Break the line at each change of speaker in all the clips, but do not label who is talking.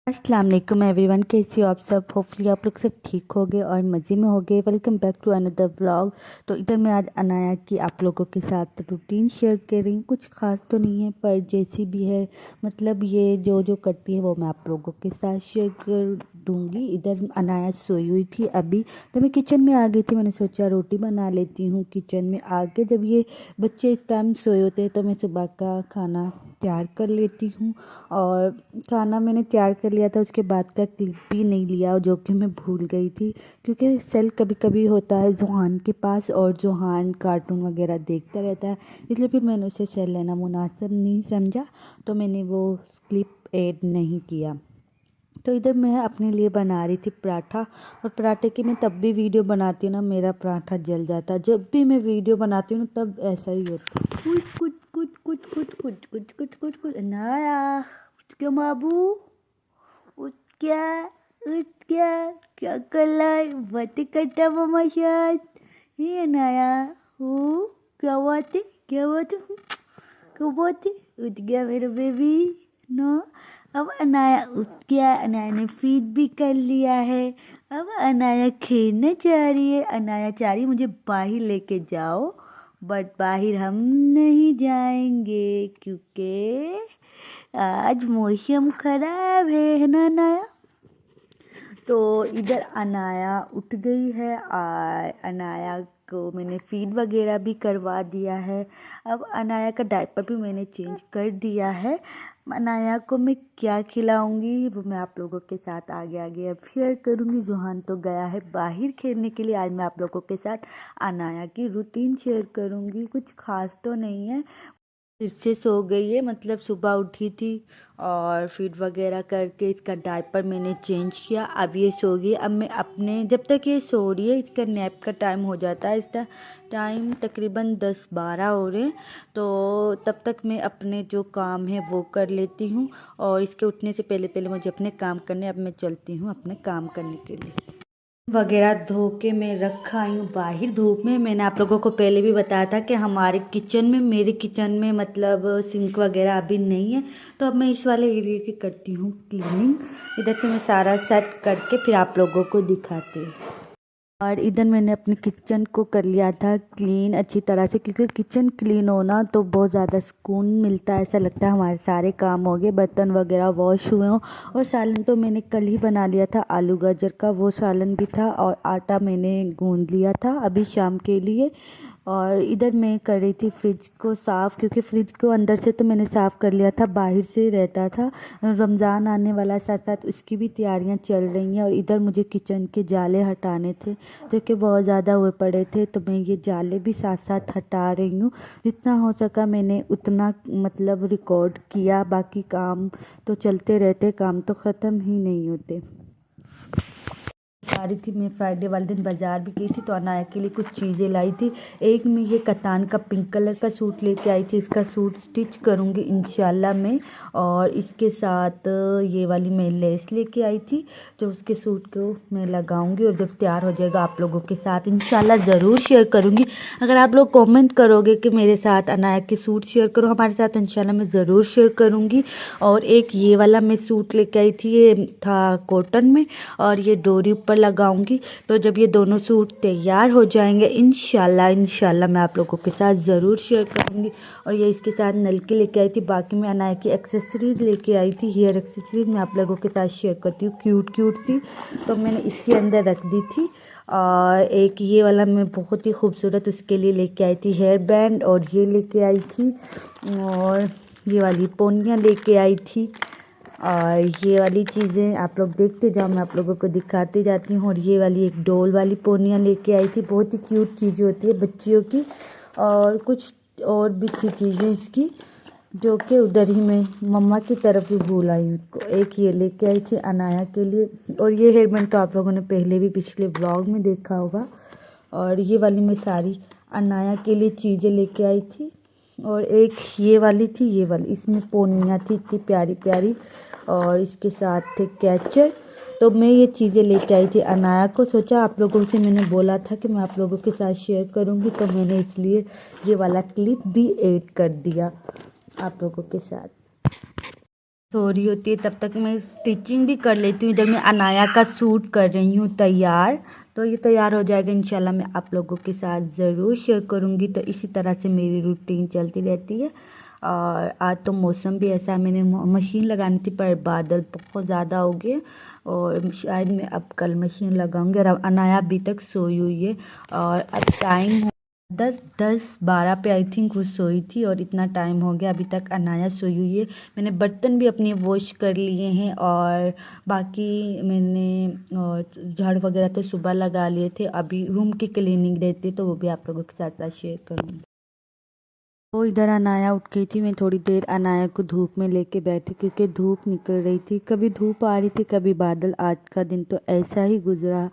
अस्सलाम वालेकुम एवरीवन, कैसे हो आप सब। होपफुली आप लोग सब ठीक होगे और मज़े में होगे। Welcome back to another vlog. तो इधर मैं आज अनाया की आप लोगों के साथ रूटीन शेयर कर रही हूँ। कुछ खास तो नहीं है, पर जैसी भी है मतलब ये जो जो करती है वो मैं आप लोगों के साथ शेयर कर दूँगी। इधर अनाया सोई हुई थी अभी, तो मैं किचन में आ गई थी। मैंने सोचा रोटी बना लेती हूँ। किचन में आके जब ये बच्चे इस टाइम सोए होते हैं तो मैं सुबह का खाना तैयार कर लेती हूँ। और खाना मैंने तैयार कर लिया था, उसके बाद का क्लिप भी नहीं लिया जो कि मैं भूल गई थी, क्योंकि सेल कभी कभी होता है जोहान के पास और जोहान कार्टून वगैरह देखता रहता है, इसलिए फिर मैंने उसे सेल लेना मुनासिब नहीं समझा, तो मैंने वो क्लिप ऐड नहीं किया। तो इधर मैं अपने लिए बना रही थी पराठा, और पराठे की मैं तब भी वीडियो बनाती हूँ ना, मेरा पराठा जल जाता है। जब भी मैं वीडियो बनाती हूँ ना तब ऐसा ही होता है। कुछ कुछ कुछ कुछ कुछ कुछ कुछ कुछ कुछ कुछ अनाया उठ के बाबू, उठ क्या, उठ क्या कर रहा है, बातें करता मामा साथ। ये अनाया हो, क्या बात है, क्या बात है, क्या बात है। उठ गया मेरा बेबी ना। अब अनाया उठ गया, अनाया ने फीड भी कर लिया है। अब अनाया खेलने जा रही है। अनाया चाह रही मुझे बाहर लेके जाओ, बट बाहर हम नहीं जाएंगे क्योंकि आज मौसम खराब है ना अनाया। तो इधर अनाया उठ गई है और अनाया को मैंने फीड वगैरह भी करवा दिया है। अब अनाया का डायपर भी मैंने चेंज कर दिया है। अनाया को मैं क्या खिलाऊंगी वो मैं आप लोगों के साथ आगे आगे अब शेयर करूंगी। जोहान तो गया है बाहर खेलने के लिए। आज मैं आप लोगों के साथ अनाया की रूटीन शेयर करूंगी। कुछ खास तो नहीं है, फिर से सो गई है, मतलब सुबह उठी थी और फीड वगैरह करके इसका डायपर मैंने चेंज किया। अब ये सो गई। अब मैं अपने, जब तक ये सो रही है इसका नैप का टाइम हो जाता है। इसका टाइम तकरीबन 10-12 हो रहे हैं, तो तब तक मैं अपने जो काम है वो कर लेती हूँ। और इसके उठने से पहले पहले मुझे अपने काम करने, अब मैं चलती हूँ अपने काम करने के लिए। वगैरह धो के मैं रखा आई हूँ बाहर धूप में। मैंने आप लोगों को पहले भी बताया था कि हमारे किचन में, मेरे किचन में मतलब सिंक वगैरह अभी नहीं है, तो अब मैं इस वाले एरिया की करती हूँ क्लीनिंग। इधर से मैं सारा सेट करके फिर आप लोगों को दिखाती हूँ। और इधर मैंने अपने किचन को कर लिया था क्लीन अच्छी तरह से, क्योंकि किचन क्लीन होना तो बहुत ज़्यादा सुकून मिलता है। ऐसा लगता है हमारे सारे काम हो गए, बर्तन वगैरह वॉश हुए हों। और सालन तो मैंने कल ही बना लिया था, आलू गाजर का वो सालन भी था, और आटा मैंने गूंद लिया था अभी शाम के लिए। और इधर मैं कर रही थी फ्रिज को साफ़, क्योंकि फ्रिज को अंदर से तो मैंने साफ़ कर लिया था, बाहर से रहता था। रमज़ान आने वाला, साथ साथ उसकी भी तैयारियां चल रही हैं। और इधर मुझे किचन के जाले हटाने थे जो कि बहुत ज़्यादा हुए पड़े थे, तो मैं ये जाले भी साथ साथ हटा रही हूँ। जितना हो सका मैंने उतना मतलब रिकॉर्ड किया। बाकी काम तो चलते रहते, काम तो ख़त्म ही नहीं होते। आ रही थी मैं फ्राइडे वाले दिन बाज़ार भी गई थी, तो अनाया के लिए कुछ चीज़ें लाई थी। एक मैं ये कतान का पिंक कलर का सूट लेके आई थी, इसका सूट स्टिच करूँगी इंशाल्लाह मैं। और इसके साथ ये वाली मैं लेस लेके आई थी, जो उसके सूट को मैं लगाऊंगी, और जब तैयार हो जाएगा आप लोगों के साथ इंशाल्लाह ज़रूर शेयर करूँगी। अगर आप लोग कॉमेंट करोगे कि मेरे साथ अनाया के सूट शेयर करो हमारे साथ, इंशाल्लाह मैं ज़रूर शेयर करूँगी। और एक ये वाला मैं सूट लेके आई थी, ये था कॉटन में, और ये डोरी ऊपर लगाऊंगी। तो जब ये दोनों सूट तैयार हो जाएंगे इंशाल्लाह मैं आप लोगों के साथ ज़रूर शेयर करूंगी। और ये इसके साथ नलकी लेके आई थी। बाकी मैं अनाया की एक्सेसरीज लेके आई थी, हेयर एक्सेसरीज मैं आप लोगों के साथ शेयर करती हूँ, क्यूट क्यूट सी, तो मैंने इसके अंदर रख दी थी। और एक ये वाला मैं बहुत ही खूबसूरत उसके लिए लेके आई थी हेयर बैंड, और ये लेके आई थी, और ये वाली पोनियाँ लेके आई थी। और ये वाली चीज़ें आप लोग देखते जाओ, मैं आप लोगों को दिखाती जाती हूँ। और ये वाली एक डोल वाली पोनियाँ लेके आई थी, बहुत ही क्यूट चीज़ें होती है बच्चियों की। और कुछ और भी थी चीज़ें इसकी, जो कि उधर ही मैं मम्मा की तरफ ही भूल आई उसको। एक ये लेके आई थी अनाया के लिए, और ये हेयर बैंड तो आप लोगों ने पहले भी पिछले ब्लॉग में देखा होगा। और ये वाली मैं सारी अनाया के लिए चीज़ें लेके आई थी। और एक ये वाली थी, ये वाली, इसमें पोनियाँ थी इतनी प्यारी प्यारी, और इसके साथ थे कैचर। तो मैं ये चीज़ें लेके आई थी अनाया को। सोचा आप लोगों से मैंने बोला था कि मैं आप लोगों के साथ शेयर करूँगी, तो मैंने इसलिए ये वाला क्लिप भी ऐड कर दिया आप लोगों के साथ। सो रही होती है तब तक मैं स्टिचिंग भी कर लेती हूँ। इधर मैं अनाया का सूट कर रही हूँ तैयार। तो ये तैयार हो जाएगा इंशाल्लाह, मैं आप लोगों के साथ ज़रूर शेयर करूँगी। तो इसी तरह से मेरी रूटीन चलती रहती है। और आज तो मौसम भी ऐसा है, मैंने मशीन लगानी थी पर बादल बहुत ज़्यादा हो गए और शायद मैं अब कल मशीन लगाऊंगी। और अब अनाया अभी तक सोई हुई है और अब टाइम 10-12 पे आई थिंक वो सोई थी और इतना टाइम हो गया अभी तक अनाया सोई हुई है। मैंने बर्तन भी अपने वॉश कर लिए हैं और बाकी मैंने झाड़ू वगैरह तो सुबह लगा लिए थे। अभी रूम की क्लीनिंग रहती है तो वो भी आप लोगों के साथ शेयर करूँगी। तो इधर अनाया उठ गई थी। मैं थोड़ी देर अनाया को धूप में लेके बैठी क्योंकि धूप निकल रही थी, कभी धूप आ रही थी कभी बादल। आज का दिन तो ऐसा ही गुजरा।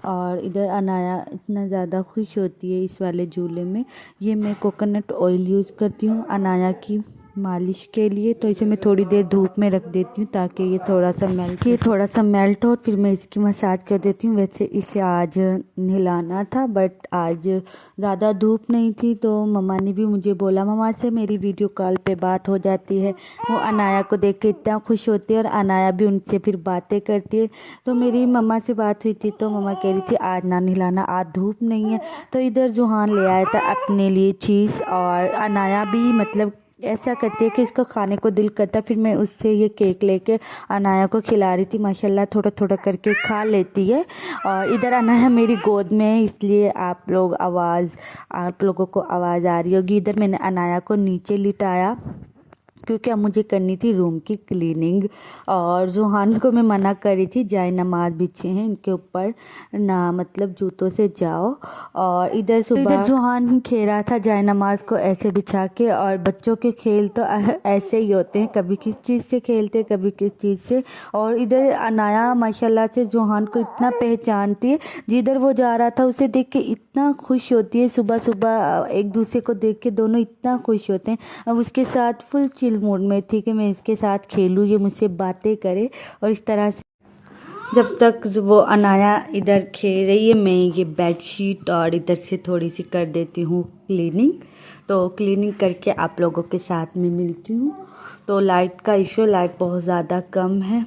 और इधर अनाया इतना ज़्यादा खुश होती है इस वाले झूले में। ये मैं कोकोनट ऑयल यूज़ करती हूँ अनाया की मालिश के लिए। तो इसे मैं थोड़ी देर धूप में रख देती हूँ ताकि ये थोड़ा सा मेल्ट हो, फिर मैं इसकी मसाज कर देती हूँ। वैसे इसे आज नहलाना था बट आज ज़्यादा धूप नहीं थी तो मम्मा ने भी मुझे बोला, मम्मा से मेरी वीडियो कॉल पे बात हो जाती है। वो अनाया को देख के इतना खुश होती है और अनाया भी उनसे फिर बातें करती है। तो मेरी मम्मा से बात हुई थी तो मम्मा कह रही थी आज ना नहलाना, आज धूप नहीं है। तो इधर जुहान ले आया था अपने लिए चीज़ और अनाया भी मतलब ऐसा करती है कि इसको खाने को दिल करता। फिर मैं उससे ये केक लेके अनाया को खिला रही थी। माशाल्लाह थोड़ा थोड़ा करके खा लेती है। और इधर अनाया मेरी गोद में है इसलिए आप लोगों को आवाज़ आ रही होगी। इधर मैंने अनाया को नीचे लिटाया क्योंकि अब मुझे करनी थी रूम की क्लीनिंग। और जुहान को मैं मना कर रही थी, जाए नमाज बिछे हैं इनके ऊपर ना, मतलब जूतों से जाओ। और इधर जुहान ही खेल रहा था जाए नमाज को ऐसे बिछा के। और बच्चों के खेल तो ऐसे ही होते हैं, कभी किस चीज़ से खेलते कभी किस चीज़ से। और इधर अनाया माशाल्लाह से जुहान को इतना पहचानती है, जिधर वो जा रहा था उसे देख के इतना खुश होती है। सुबह सुबह एक दूसरे को देख के दोनों इतना खुश होते हैं। अब उसके साथ फुल चिल मूड में थी कि मैं इसके साथ खेलूँ, ये मुझसे बातें करे। और इस तरह से जब तक वो अनाया इधर खेल रही है मैं ये बेडशीट और इधर से थोड़ी सी कर देती हूँ क्लीनिंग। तो क्लीनिंग करके आप लोगों के साथ में मिलती हूँ। तो लाइट का इशू, लाइट बहुत ज़्यादा कम है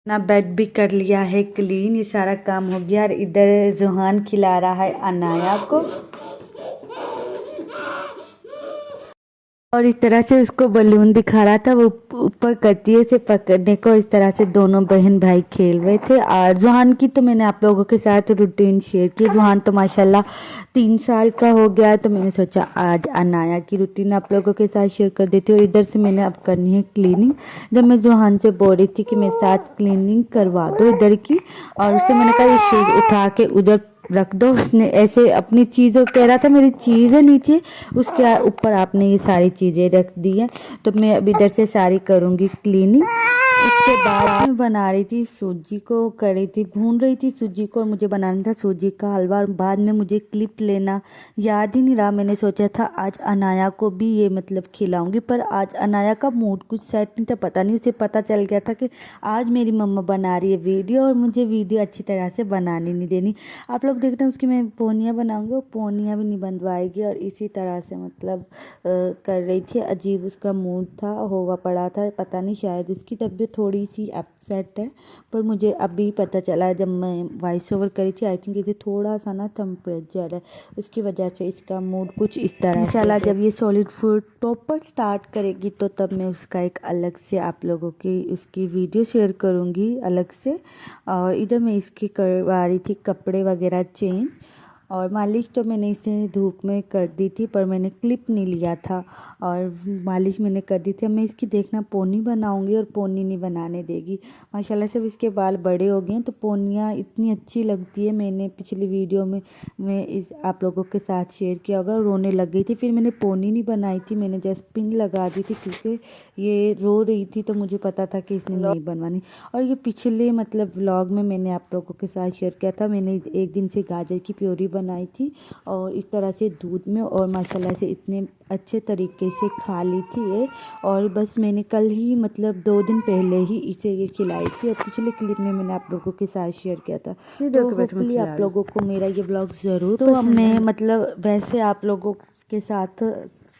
ना। बेड भी कर लिया है क्लीन, ये सारा काम हो गया। और इधर जुहान खिला रहा है अनाया को और इस तरह से उसको बलून दिखा रहा था, वो ऊपर करती है उसे पकड़ने को। इस तरह से दोनों बहन भाई खेल रहे थे। और जुहान की तो मैंने आप लोगों के साथ रूटीन शेयर की। जुहान तो माशाल्लाह 3 साल का हो गया तो मैंने सोचा आज अनाया की रूटीन आप लोगों के साथ शेयर कर देती हूँ। और इधर से मैंने अब करनी है क्लीनिंग। जब मैं जुहान से बोल रही थी कि मेरे साथ क्लीनिंग करवा दो इधर की, और उससे मैंने कहा ये शूज उठा के उधर रख दो। उसने ऐसे अपनी चीज़ों कह रहा था मेरी चीज़ है नीचे, उसके ऊपर आपने ये सारी चीज़ें रख दी हैं। तो मैं अब इधर से सारी करूँगी क्लीनिंग। उसके बाद मैं बना रही थी सूजी को, कर रही थी भून रही थी सूजी को। और मुझे बनाना था सूजी का हलवा। और बाद में मुझे क्लिप लेना याद ही नहीं रहा। मैंने सोचा था आज अनाया को भी ये मतलब खिलाऊंगी, पर आज अनाया का मूड कुछ सेट नहीं था। पता नहीं उसे पता चल गया था कि आज मेरी मम्मा बना रही है वीडियो और मुझे वीडियो अच्छी तरह से बनाने नहीं देनी। आप लोग देखते हैं उसकी मैं पोनियाँ बनाऊंगी, वो पोनियाँ भी नहीं बनवाएगी। और इसी तरह से मतलब कर रही थी। अजीब उसका मूड था, होगा पड़ा था, पता नहीं शायद उसकी तबीयत थोड़ी सी अपसेट है। पर मुझे अभी पता चला जब मैं वॉइस ओवर करी थी, आई थिंक इसे थोड़ा सा ना टेम्परेचर है, उसकी वजह से इसका मूड कुछ इस तरह चला। जब ये सॉलिड फूड प्रॉपर स्टार्ट करेगी तो तब मैं उसका एक अलग से आप लोगों की उसकी वीडियो शेयर करूँगी अलग से। और इधर मैं इसकी करवा रही थी कपड़े वगैरह चेंज। और मालिश तो मैंने इसे धूप में कर दी थी पर मैंने क्लिप नहीं लिया था और मालिश मैंने कर दी थी। अब मैं इसकी देखना पोनी बनाऊंगी और पोनी नहीं बनाने देगी। माशाल्लाह से इसके बाल बड़े हो गए हैं तो पोनियाँ इतनी अच्छी लगती है। मैंने पिछली वीडियो में मैं इस आप लोगों के साथ शेयर किया होगा, रोने लग गई थी। फिर मैंने पोनी नहीं बनाई थी, मैंने जस्ट पिन लगा दी थी क्योंकि ये रो रही थी तो मुझे पता था कि इसने नहीं बनवानी। और ये पिछले मतलब व्लॉग में मैंने आप लोगों के साथ शेयर किया था, मैंने एक दिन से गाजर की प्योरी बनाई थी और इस तरह से दूध में, और माशाल्लाह से इतने अच्छे तरीके से खा ली थी ये। और बस मैंने कल ही मतलब 2 दिन पहले ही इसे ये खिलाई थी और पिछले क्लिप में मैंने आप लोगों के साथ शेयर किया था। तो होपफुली आप लोगों को मेरा ये ब्लॉग ज़रूर तो हमने मतलब वैसे आप लोगों के साथ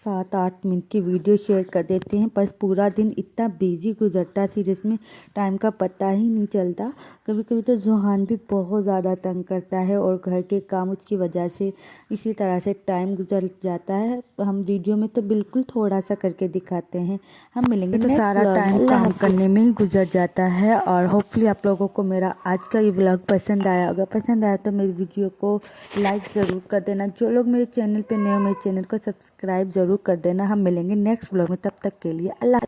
7-8 मिनट की वीडियो शेयर कर देते हैं, पर पूरा दिन इतना बिजी गुजरता है जिसमें टाइम का पता ही नहीं चलता। कभी कभी तो जुहान भी बहुत ज़्यादा तंग करता है और घर के काम उसकी वजह से इसी तरह से टाइम गुजर जाता है। हम वीडियो में तो बिल्कुल थोड़ा सा करके दिखाते हैं। हम मिलेंगे तो सारा टाइम काम करने में ही गुजर जाता है। और होपफुली आप लोगों को मेरा आज का ये व्लॉग पसंद आया। अगर पसंद आया तो मेरी वीडियो को लाइक ज़रूर कर देना। जो लोग मेरे चैनल पे नए हो मेरे चैनल को सब्सक्राइब ज़रूर कर देना। हम मिलेंगे नेक्स्ट व्लॉग में, तब तक के लिए अल्लाह।